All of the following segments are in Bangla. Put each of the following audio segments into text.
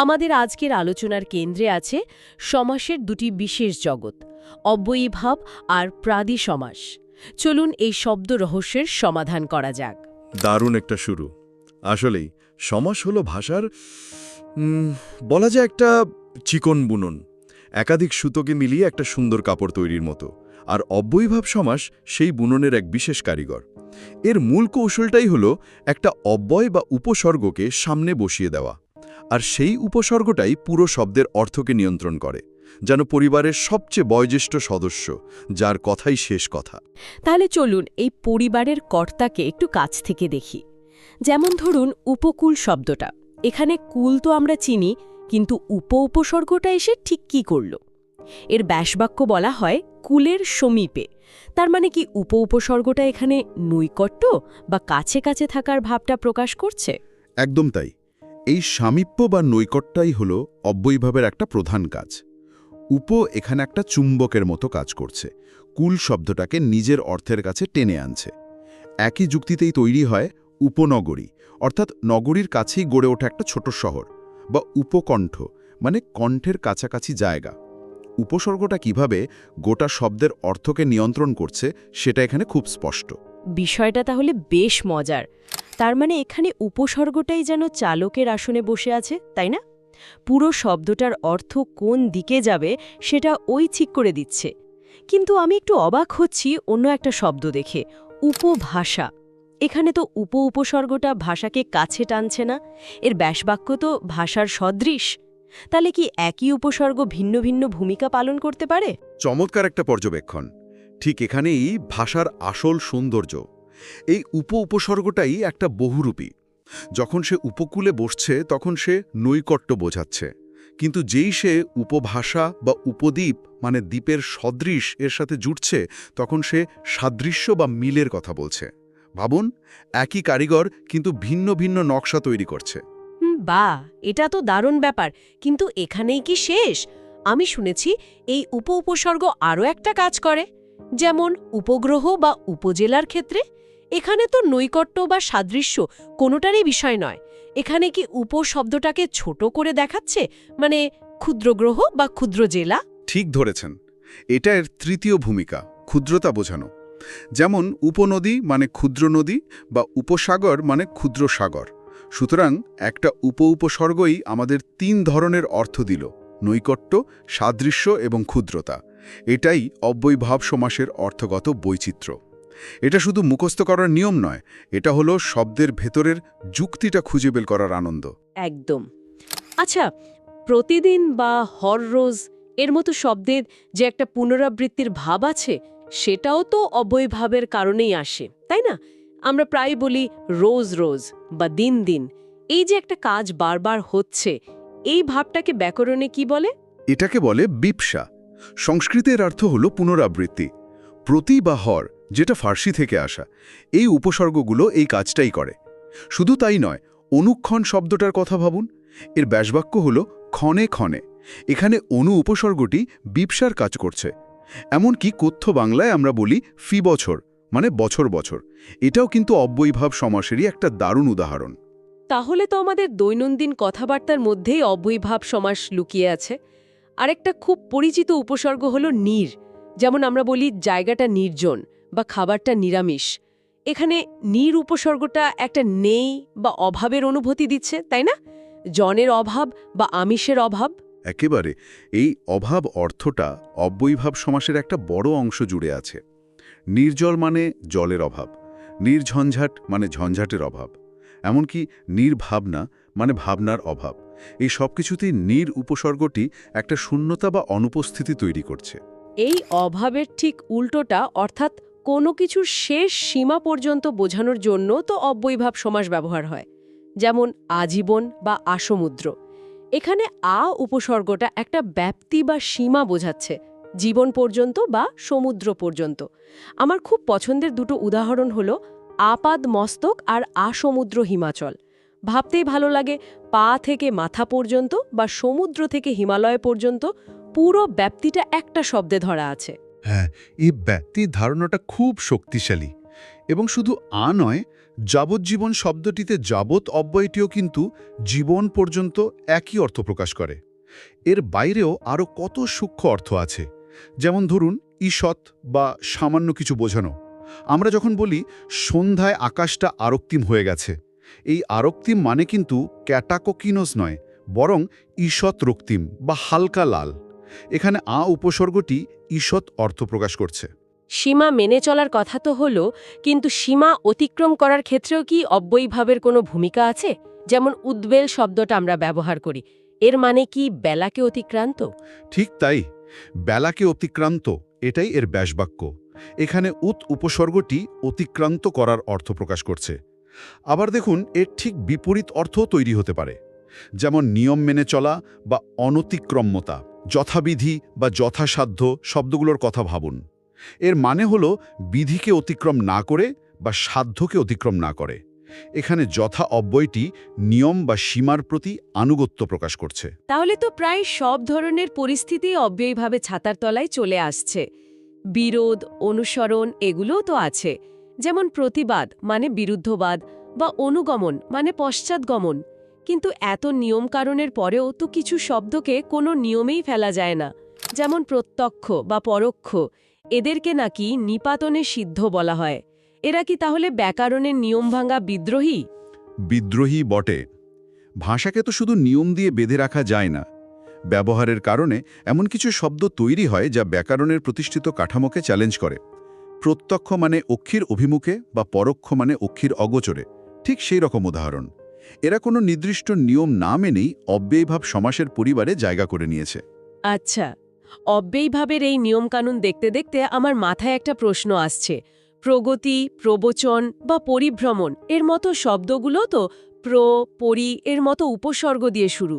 আমাদের আজকের আলোচনার কেন্দ্রে আছে সমাসের দুটি বিশেষ জগৎ, অব্যয়ীভাব আর প্রাদি সমাস। চলুন এই শব্দ রহস্যের সমাধান করা যাক। দারুণ একটা শুরু। আসলেই সমাস হলো ভাষার বলা যায় একটা চিকন বুনন, একাধিক সুতোকে মিলিয়ে একটা সুন্দর কাপড় তৈরির মতো। আর অব্যয়ীভাব সমাস সেই বুননের এক বিশেষ কারিগর। এর মূল কৌশলটাই হলো একটা অব্যয় বা উপসর্গকে সামনে বসিয়ে দেওয়া, আর সেই উপসর্গটাই পুরো শব্দের অর্থকে নিয়ন্ত্রণ করে, যেন পরিবারের সবচেয়ে বয়োজ্যেষ্ঠ সদস্য, যার কথাই শেষ কথা। তাহলে চলুন এই পরিবারের কর্তাকে একটু কাছ থেকে দেখি। যেমন ধরুন উপকূল শব্দটা, এখানে কুল তো আমরা চিনি, কিন্তু উপসর্গটা এসে ঠিক কী করল? এর ব্যাসবাক্য বলা হয় কুলের সমীপে। তার মানে কি উপসর্গটা এখানে নৈকট্য বা কাছে কাছে থাকার ভাবটা প্রকাশ করছে? একদম তাই। এই সামীপ্য বা নৈকট্যই হল অব্যয়ীভাবের একটা প্রধান কাজ। এখানে একটা চুম্বকের মতো কাজ করছে, কুল শব্দটাকে নিজের অর্থের কাছে টেনে আনছে। একই যুক্তিতেই তৈরি হয় উপনগরী, অর্থাৎ নগরীর কাছেই গড়ে ওঠা একটা ছোট শহর, বা উপকণ্ঠ মানে কণ্ঠের কাছাকাছি জায়গা। উপসর্গটা কিভাবে গোটা শব্দের অর্থকে নিয়ন্ত্রণ করছে সেটা এখানে খুব স্পষ্ট। বিষয়টা তাহলে বেশ মজার। তার মানে এখানে উপসর্গটাই যেন চালকের আসনে বসে আছে, তাই না? পুরো শব্দটার অর্থ কোন দিকে যাবে সেটা ওই ঠিক করে দিচ্ছে। কিন্তু আমি একটু অবাক হচ্ছি অন্য একটা শব্দ দেখে, উপভাষা। এখানে তো উপসর্গটা ভাষাকে কাছে টানছে না, এর ব্যাসবাক্য তো ভাষার সদৃশ। তাহলে কি একই উপসর্গ ভিন্ন ভিন্ন ভূমিকা পালন করতে পারে? চমৎকার একটা পর্যবেক্ষণ। ঠিক এখানেই ভাষার আসল সৌন্দর্য। এই উপসর্গটাই একটা বহুরূপী। যখন সে উপকূলে বসছে তখন সে নৈকট্য বোঝাচ্ছে, কিন্তু যেই সে উপভাষা বা উপদ্বীপ মানে দ্বীপের সদৃশ এর সাথে জুটছে, তখন সে সাদৃশ্য বা মিলের কথা বলছে। ভাবুন, একই কারিগর কিন্তু ভিন্ন ভিন্ন নকশা তৈরি করছে। বাহ, এটা তো দারুণ ব্যাপার। কিন্তু এখানেই কি শেষ? আমি শুনেছি এই উপসর্গ আরও একটা কাজ করে, যেমন উপগ্রহ বা উপজেলার ক্ষেত্রে। এখানে তো নৈকট্য বা সাদৃশ্য কোনোটারই বিষয় নয়। এখানে কি উপশব্দটাকে ছোট করে দেখাচ্ছে, মানে ক্ষুদ্র গ্রহ বা ক্ষুদ্র জেলা? ঠিক ধরেছেন, এটা এর তৃতীয় ভূমিকা, ক্ষুদ্রতা বোঝানো। যেমন উপনদী মানে ক্ষুদ্র নদী, বা উপসাগর মানে ক্ষুদ্র সাগর। সুতরাং একটা উপসর্গই আমাদের তিন ধরনের অর্থ দিল: নৈকট্য, সাদৃশ্য এবং ক্ষুদ্রতা। এটাই অব্যয়ীভাব সমাসের অর্থগত বৈচিত্র্য। এটা শুধু মুখস্থ করার নিয়ম নয়, এটা হলো শব্দের ভেতরের যুক্তিটা খুঁজে বের করার আনন্দ। একদম। আচ্ছা, প্রতিদিন বা হররোজ এর মতো শব্দের যে একটা পুনরাবৃত্তির ভাব আছে, সেটাও তো অব্যয়ভাবের কারণেই আসে, তাই না? আমরা প্রায় বলি রোজ রোজ বা দিন দিন। এই যে একটা কাজ বারবার হচ্ছে, এই ভাবটাকে ব্যাকরণে কি বলে? এটাকে বলে বিপসা। সংস্কৃতের অর্থ হলো পুনরাবৃত্তি। প্রতি বা হর, যেটা ফার্সি থেকে আসা, এই উপসর্গগুলো এই কাজটাই করে। শুধু তাই নয়, অনুক্ষণ শব্দটার কথা ভাবুন। এর ব্যাসবাক্য হলো ক্ষণে ক্ষণে। এখানে উপসর্গটি বিপসার কাজ করছে। এমনকি কথ্য বাংলায় আমরা বলি ফি বছর, মানে বছর বছর। এটাও কিন্তু অব্যয়ীভাব সমাসেরই একটা দারুণ উদাহরণ। তাহলে তো আমাদের দৈনন্দিন কথাবার্তার মধ্যেই অব্যয়ীভাব সমাস লুকিয়ে আছে। আরেকটা খুব পরিচিত উপসর্গ হলো নির। যেমন আমরা বলি জায়গাটা নির্জন বা খাবারটা নিরামিষ। এখানে নির উপসর্গটা একটা নেই বা অভাবের অনুভূতি দিচ্ছে, তাই না? জনের অভাব বা আমিষের অভাব। একেবারে, এই অভাব অর্থটা অব্যয়ীভাব সমাসের একটা বড় অংশ জুড়ে আছে। নির্জল মানে জলের অভাব, নির্ঝঞ্ঝাট মানে ঝঞ্ঝাটের অভাব, এমনকি নির্ভাবনা মানে ভাবনার অভাব। এই সব কিছুতেই নির উপসর্গটি একটা শূন্যতা বা অনুপস্থিতি তৈরি করছে। এই অভাবের ঠিক উল্টোটা, অর্থাৎ কোনো কিছুর শেষ সীমা পর্যন্ত বোঝানোর জন্য তো অব্যয়ীভাব সমাস ব্যবহার হয়। যেমন আজীবন বা আসমুদ্র। এখানে উপসর্গটা একটা ব্যাপ্তি বা সীমা বোঝাচ্ছে, জীবন পর্যন্ত বা সমুদ্র পর্যন্ত। আমার খুব পছন্দের দুটো উদাহরণ হলো আপাদ মস্তক আর আসমুদ্র হিমাচল। ভাবতেই ভালো লাগে, পা থেকে মাথা পর্যন্ত বা সমুদ্র থেকে হিমালয় পর্যন্ত পুরো ব্যাপ্তিটা একটা শব্দে ধরা আছে। হ্যাঁ, এই ব্যক্তির ধারণাটা খুব শক্তিশালী। এবং শুধু নয়, যাবজ্জীবন শব্দটিতে যাবৎ অব্যয়টিও কিন্তু জীবন পর্যন্ত একই অর্থ প্রকাশ করে। এর বাইরেও আরও কত সূক্ষ্ম অর্থ আছে, যেমন ধরুন ঈষৎ বা সামান্য কিছু বোঝানো। আমরা যখন বলি সন্ধ্যায় আকাশটা আরক্তিম হয়ে গেছে, এই আরক্তিম মানে কিন্তু ক্যাটাকোকিনোস নয়, বরং ঈষৎ রক্তিম বা হালকা লাল। এখানে উপসর্গটি ঈষৎ অর্থ প্রকাশ করছে। সীমা মেনে চলার কথা তো হলো, কিন্তু সীমা অতিক্রম করার ক্ষেত্রেও কি অব্যয়ীভাবের কোনো ভূমিকা আছে? যেমন উদ্বেল শব্দটা আমরা ব্যবহার করি, এর মানে কি বেলাকে অতিক্রান্ত? ঠিক তাই, বেলাকে অতিক্রান্ত, এটাই এর ব্যাসবাক্য। এখানে উপসর্গটি অতিক্রান্ত করার অর্থ প্রকাশ করছে। আবার দেখুন, এর ঠিক বিপরীত অর্থও তৈরি হতে পারে, যেমন নিয়ম মেনে চলা বা অনতিক্রম্যতা। যথাবিধি বা যথাসাধ্য শব্দগুলোর কথা ভাবুন। এর মানে হলো বিধিকে অতিক্রম না করে বা সাধ্যকে অতিক্রম না করে। এখানে যথা অব্যয়টি নিয়ম বা সীমার প্রতি আনুগত্য প্রকাশ করছে। তাহলে তো প্রায় সব ধরনের পরিস্থিতি অব্যয়ীভাবে ছাতার তলায় চলে আসছে। বিরোধ, অনুসরণ এগুলোও তো আছে, যেমন প্রতিবাদ মানে বিরুদ্ধবাদ বা অনুগমন মানে পশ্চাৎগমন। কিন্তু এত নিয়মকানুনের পরেও তো কিছু শব্দকে কোনো নিয়মেই ফেলা যায় না, যেমন প্রত্যক্ষ বা পরোক্ষ। এদেরকে নাকি নিপাতনে সিদ্ধ বলা হয়। এরা কি তাহলে ব্যাকরণের নিয়ম ভাঙা বিদ্রোহী? বিদ্রোহী বটে। ভাষাকে তো শুধু নিয়ম দিয়ে বেঁধে রাখা যায় না। ব্যবহারের কারণে এমন কিছু শব্দ তৈরি হয় যা ব্যাকরণের প্রতিষ্ঠিত কাঠামোকে চ্যালেঞ্জ করে। প্রত্যক্ষ মানে অক্ষির অভিমুখে বা পরোক্ষ মানে অক্ষির অগোচরে, ঠিক সেই রকম উদাহরণ। এরা কোনো নির্দিষ্ট নিয়ম না মেনেই অব্যয়ীভাব সমাসের পরিবারে জায়গা করে নিয়েছে। আচ্ছা, অব্যয়ীভাবের এই নিয়মকানুন দেখতে দেখতে আমার মাথায় একটা প্রশ্ন আসছে। প্রগতি, প্রবচন বা পরিভ্রমণ এর মতো শব্দগুলো তো পরি এর মতো উপসর্গ দিয়ে শুরু।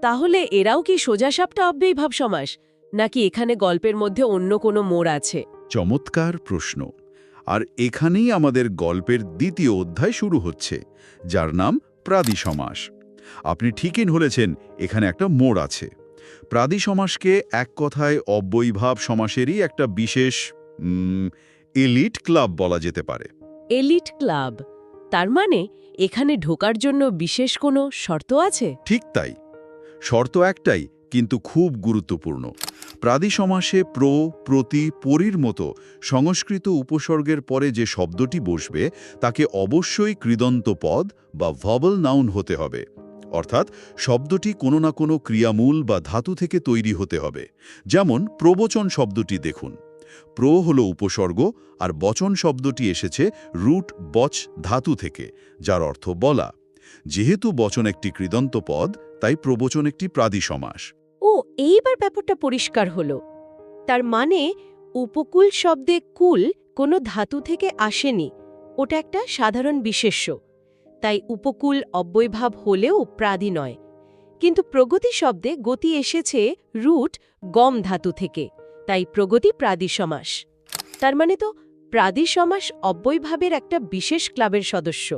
তাহলে এরাও কি সোজাসাপটা অব্যয়ীভাব সমাস, নাকি এখানে গল্পের মধ্যে অন্য কোনো মোড় আছে? চমৎকার প্রশ্ন। আর এখানেই আমাদের গল্পের দ্বিতীয় অধ্যায় শুরু হচ্ছে, যার নাম প্রাদি সমাস। আপনি ঠিকই ধরেছেন, এখানে একটা মোড় আছে। প্রাদি সমাসকে এক কথায় অব্যয়ীভাব সমাসেরই একটা বিশেষ এলিট ক্লাব বলা যেতে পারে। এলিট ক্লাব, তার মানে এখানে ঢোকার জন্য বিশেষ কোনো শর্ত আছে? ঠিক তাই। শর্ত একটাই, কিন্তু খুব গুরুত্বপূর্ণ। প্রাদি সমাসে প্রতি, পরির মতো সংস্কৃত উপসর্গের পরে যে শব্দটি বসবে তাকে অবশ্যই কৃদন্ত পদ বা ভবল নাউন হতে হবে। অর্থাৎ শব্দটি কোনো না কোনো ক্রিয়ামূল বা ধাতু থেকে তৈরি হতে হবে। যেমন প্রবচন শব্দটি দেখুন, হলো উপসর্গ, আর বচন শব্দটি এসেছে রুট বচ ধাতু থেকে, যার অর্থ বলা। যেহেতু বচন একটি কৃদন্ত পদ, তাই প্রবচন একটি প্রাদি সমাস। ও, এইবার ব্যাপারটা পরিষ্কার হলো। তার মানে উপকূল শব্দে কুল কোনো ধাতু থেকে আসেনি, ওটা একটা সাধারণ বিশেষ্য। তাই উপকূল অব্যয়ভাব হলেও প্রাদি নয়। কিন্তু প্রগতি শব্দে গতি এসেছে রুট গম ধাতু থেকে, তাই প্রগতি প্রাদি সমাস। তার মানে তো প্রাদি সমাস অব্যয়ভাবের একটা বিশেষ ক্লাবের সদস্য,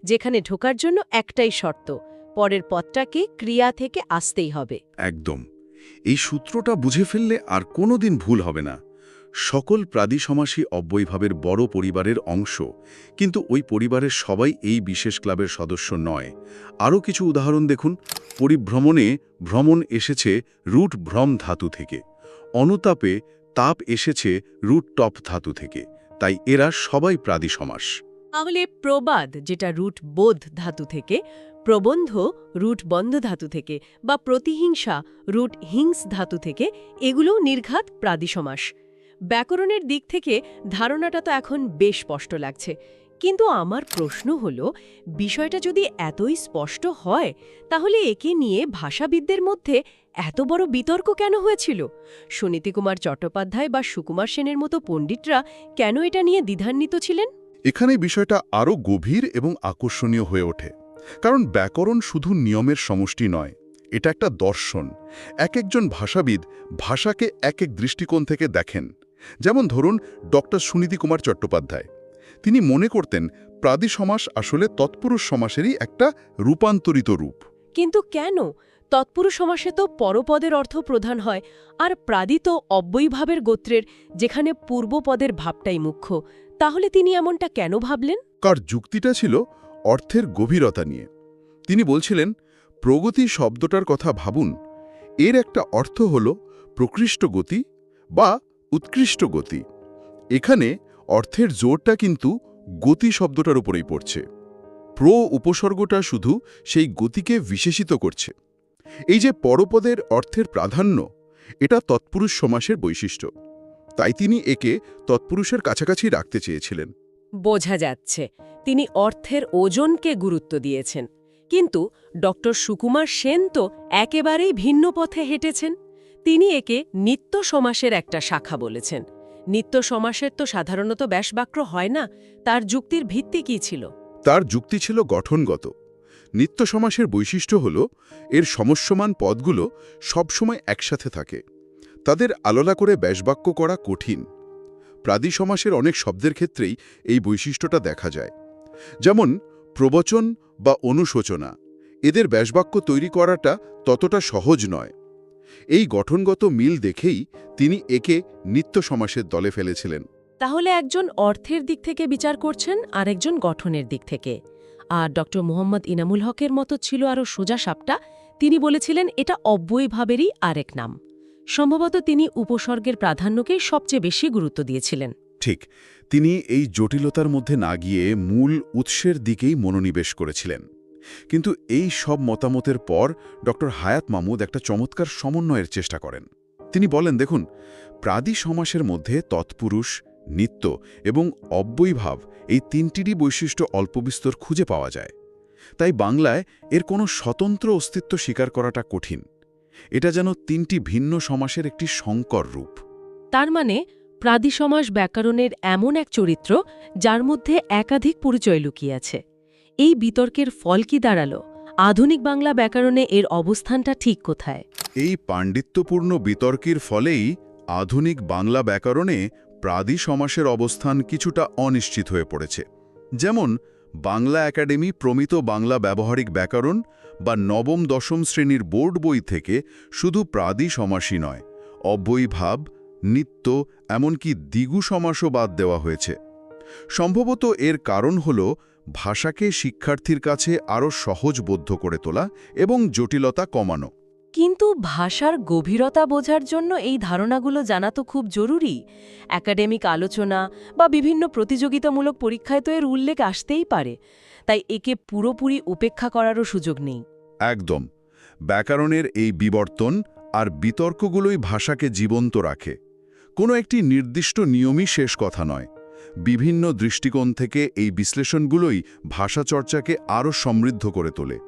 যেখানে ঢোকার জন্য একটাই শর্ত, পরের পদটাকে ক্রিয়া থেকে আসতেই হবে। একদম। এই সূত্রটা বুঝে ফেললে আর কোনোদিন ভুল হবে না। সকল প্রাদি সমাসই অব্যয়ভাবের বড় পরিবারের অংশ, কিন্তু ওই পরিবারের সবাই এই বিশেষ ক্লাবের সদস্য নয়। আরও কিছু উদাহরণ দেখুন। পরিভ্রমণে ভ্রমণ এসেছে রুট ভ্রম ধাতু থেকে। অনুতাপে তাপ এসেছে রুট টপ ধাতু থেকে, তাই এরা সবাই প্রাদি সমাস। তাহলে প্রবাদ, যেটা রুট বোধ ধাতু থেকে, প্রবন্ধ রুট বন্ধ ধাতু থেকে, বা প্রতিহিংসা রুট হিংস ধাতু থেকে, এগুলোও নির্ঘাত প্রাদি সমাস। ব্যাকরণের দিক থেকে ধারণাটা তো এখন বেশ স্পষ্ট লাগছে। কিন্তু আমার প্রশ্ন হলো, বিষয়টা যদি এতই স্পষ্ট হয়, তাহলে একে নিয়ে ভাষাবিদদের মধ্যে এত বড় বিতর্ক কেন হয়েছিল? সুনীতিকুমার চট্টোপাধ্যায় বা সুকুমার সেনের মতো পণ্ডিতরা কেন এটা নিয়ে দ্বিধান্বিত ছিলেন? এখানে বিষয়টা আরও গভীর এবং আকর্ষণীয় হয়ে ওঠে। কারণ ব্যাকরণ শুধু নিয়মের সমষ্টি নয়, এটা একটা দর্শন। এক একজন ভাষাবিদ ভাষাকে এক এক দৃষ্টিকোণ থেকে দেখেন। যেমন ধরুন ডক্টর সুনীতিকুমার চট্টোপাধ্যায়। তিনি মনে করতেন প্রাদি সমাস আসলে তৎপুরুষ সমাসেরই একটা রূপান্তরিত রূপ। কিন্তু কেন? তৎপুরুষ সমাসে তো পরপদের অর্থ প্রধান হয়, আর প্রাদি তো অব্যয়ীভাবের গোত্রের, যেখানে পূর্বপদের ভাবটাই মুখ্য। তাহলে তিনি এমনটা কেন ভাবলেন? কার যুক্তিটা ছিল অর্থের গভীরতা নিয়ে। তিনি বলছিলেন, প্রগতি শব্দটার কথা ভাবুন, এর একটা অর্থ হল প্রকৃষ্ট গতি বা উৎকৃষ্ট গতি। এখানে অর্থের জোরটা কিন্তু গতি শব্দটার উপরেই পড়ছে। উপসর্গটা শুধু সেই গতিকে বিশেষিত করছে। এই যে পরপদের অর্থের প্রাধান্য, এটা তৎপুরুষ সমাসের বৈশিষ্ট্য। তাই তিনি একে তৎপুরুষের কাছাকাছি রাখতে চেয়েছিলেন। বোঝা যাচ্ছে তিনি অর্থের ওজনকে গুরুত্ব দিয়েছেন। কিন্তু ডক্টর সুকুমার সেন তো একেবারেই ভিন্ন পথে হেঁটেছেন। তিনি একে নিত্য সমাসের একটা শাখা বলেছেন। নিত্য সমাসের তো সাধারণত ব্যাসবাক্য হয় না। তার যুক্তির ভিত্তি কী ছিল? তার যুক্তি ছিল গঠনগত। নিত্য সমাসের বৈশিষ্ট্য হল এর সমস্যমান পদগুলো সবসময় একসাথে থাকে। তাদের আলাদা করে ব্যাসবাক্য করা কঠিন। প্রাদি সমাসের অনেক শব্দের ক্ষেত্রেই এই বৈশিষ্ট্যটা দেখা যায়। যেমন প্রবচন বা অনুশোচনা, এদের ব্যাসবাক্য তৈরি করাটা ততটা সহজ নয়। এই গঠনগত মিল দেখেই তিনি একে নিত্য সমাসের দলে ফেলেছিলেন। তাহলে একজন অর্থের দিক থেকে বিচার করছেন, আর একজন গঠনের দিক থেকে। আর ডক্টর মোহাম্মদ ইনামুল হকের মতো ছিল আরও সোজা সাপটা। তিনি বলেছিলেন এটা অব্যয়ভাবেরই আরেক নাম। সম্ভবত তিনি উপসর্গের প্রাধান্যকেই সবচেয়ে বেশি গুরুত্ব দিয়েছিলেন। ঠিক, তিনি এই জটিলতার মধ্যে না গিয়ে মূল উৎসের দিকেই মনোনিবেশ করেছিলেন। কিন্তু এই সব মতামতের পর ডক্টর হায়াত মাহমুদ একটা চমৎকার সমন্বয়ের চেষ্টা করেন। তিনি বলেন, দেখুন, প্রাদি সমাসের মধ্যে তৎপুরুষ, নিত্য এবং অব্যয়ভাব এই তিনটিরই বৈশিষ্ট্য অল্পবিস্তর খুঁজে পাওয়া যায়। তাই বাংলায় এর কোনো স্বতন্ত্র অস্তিত্ব স্বীকার করাটা কঠিন। এটা যেন তিনটি ভিন্ন সমাসের একটি সংকর রূপ। তার মানে প্রাদি সমাস ব্যাকরণের এমন এক চরিত্র যার মধ্যে একাধিক পরিচয় লুকিয়ে আছে। এই বিতর্কের ফল কি দাঁড়ালো? আধুনিক বাংলা ব্যাকরণে এর অবস্থানটা ঠিক কোথায়? এই পাণ্ডিত্যপূর্ণ বিতর্কের ফলেই আধুনিক বাংলা ব্যাকরণে প্রাদি সমাসের অবস্থান কিছুটা অনিশ্চিত হয়ে পড়েছে। যেমন বাংলা একাডেমি প্রমিত বাংলা ব্যবহারিক ব্যাকরণ বা নবম-দশম শ্রেণীর বোর্ড বই থেকে শুধু প্রাদি সমাসই নয়, অব্যয়ভাব, নিত্য, এমনকি দ্বিগু সমাসও বাদ দেওয়া হয়েছে। সম্ভবত এর কারণ হল ভাষাকে শিক্ষার্থীর কাছে আরও সহজবোধ্য করে তোলা এবং জটিলতা কমানো। কিন্তু ভাষার গভীরতা বোঝার জন্য এই ধারণাগুলো জানা তো খুব জরুরি। একাডেমিক আলোচনা বা বিভিন্ন প্রতিযোগিতামূলক পরীক্ষায় তো এর উল্লেখ আসতেই পারে। তাই একে পুরোপুরি উপেক্ষা করারও সুযোগ নেই। একদম। ব্যাকরণের এই বিবর্তন আর বিতর্কগুলোই ভাষাকে জীবন্ত রাখে। কোনো একটি নির্দিষ্ট নিয়মই শেষ কথা নয়। বিভিন্ন দৃষ্টিকোণ থেকে এই বিশ্লেষণগুলোই ভাষা চর্চাকে আরও সমৃদ্ধ করে তোলে।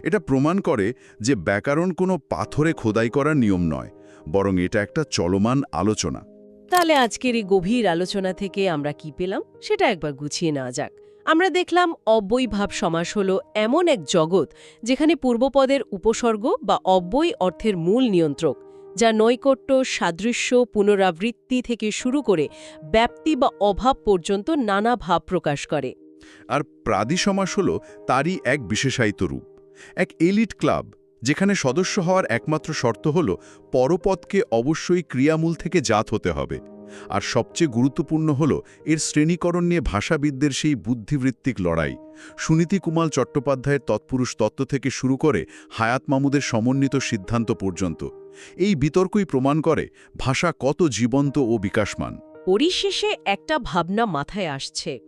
এটা প্রমাণ করে যে ব্যাকরণ কোনো পাথরে খোদাই করার নিয়ম নয়, বরং এটা একটা চলমান আলোচনা। তাহলে আজকের এই গভীর আলোচনা থেকে আমরা কি পেলাম সেটা একবার গুছিয়ে নেওয়া যাক। আমরা দেখলাম অব্যয়ভাব সমাস হল এমন এক জগৎ যেখানে পূর্বপদের উপসর্গ বা অব্যয় অর্থের মূল নিয়ন্ত্রক, যা নৈকট্য, সাদৃশ্য, পুনরাবৃত্তি থেকে শুরু করে ব্যাপ্তি বা অভাব পর্যন্ত নানা ভাব প্রকাশ করে। আর প্রাদি সমাস হল তারই এক বিশেষায়িত রূপ, এক এলিট ক্লাব, যেখানে সদস্য হওয়ার একমাত্র শর্ত হল পরপদকে অবশ্যই ক্রিয়ামূল থেকে জাত হতে হবে। আর সবচেয়ে গুরুত্বপূর্ণ হল এর শ্রেণীকরণ নিয়ে ভাষাবিদদের সেই বুদ্ধিবৃত্তিক লড়াই। সুনীতি কুমার চট্টোপাধ্যায়ের তৎপুরুষ তত্ত্ব থেকে শুরু করে হায়াত মাহমুদের সমন্বিত সিদ্ধান্ত পর্যন্ত এই বিতর্কই প্রমাণ করে ভাষা কত জীবন্ত ও বিকাশমান। পরিশেষে একটা ভাবনা মাথায় আসছে।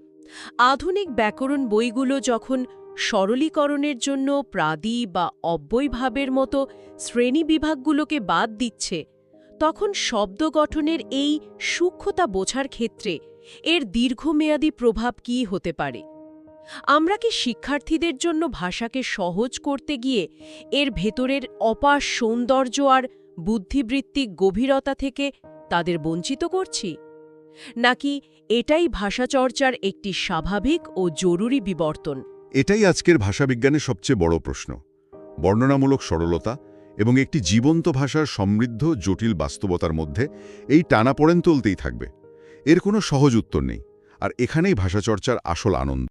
আধুনিক ব্যাকরণ বইগুলো যখন সরলীকরণের জন্য প্রাদি বা অব্যয়ভাবের মতো শ্রেণীবিভাগগুলোকে বাদ দিচ্ছে, তখন শব্দ গঠনের এই সূক্ষ্মতা বোঝার ক্ষেত্রে এর দীর্ঘমেয়াদী প্রভাব কী হতে পারে? আমরা কি শিক্ষার্থীদের জন্য ভাষাকে সহজ করতে গিয়ে এর ভেতরের অপার সৌন্দর্য আর বুদ্ধিবৃত্তিক গভীরতা থেকে তাদের বঞ্চিত করছি? নাকি এটাই ভাষাচর্চার একটি স্বাভাবিক ও জরুরি বিবর্তন? এটাই আজকের ভাষাবিজ্ঞানের সবচেয়ে বড় প্রশ্ন। বর্ণনামূলক সরলতা এবং একটি জীবন্ত ভাষার সমৃদ্ধ জটিল বাস্তবতার মধ্যে এই টানাপোড়েন চলতেই থাকবে। এর কোনো সহজ উত্তর নেই, আর এখানেই ভাষাচর্চার আসল আনন্দ।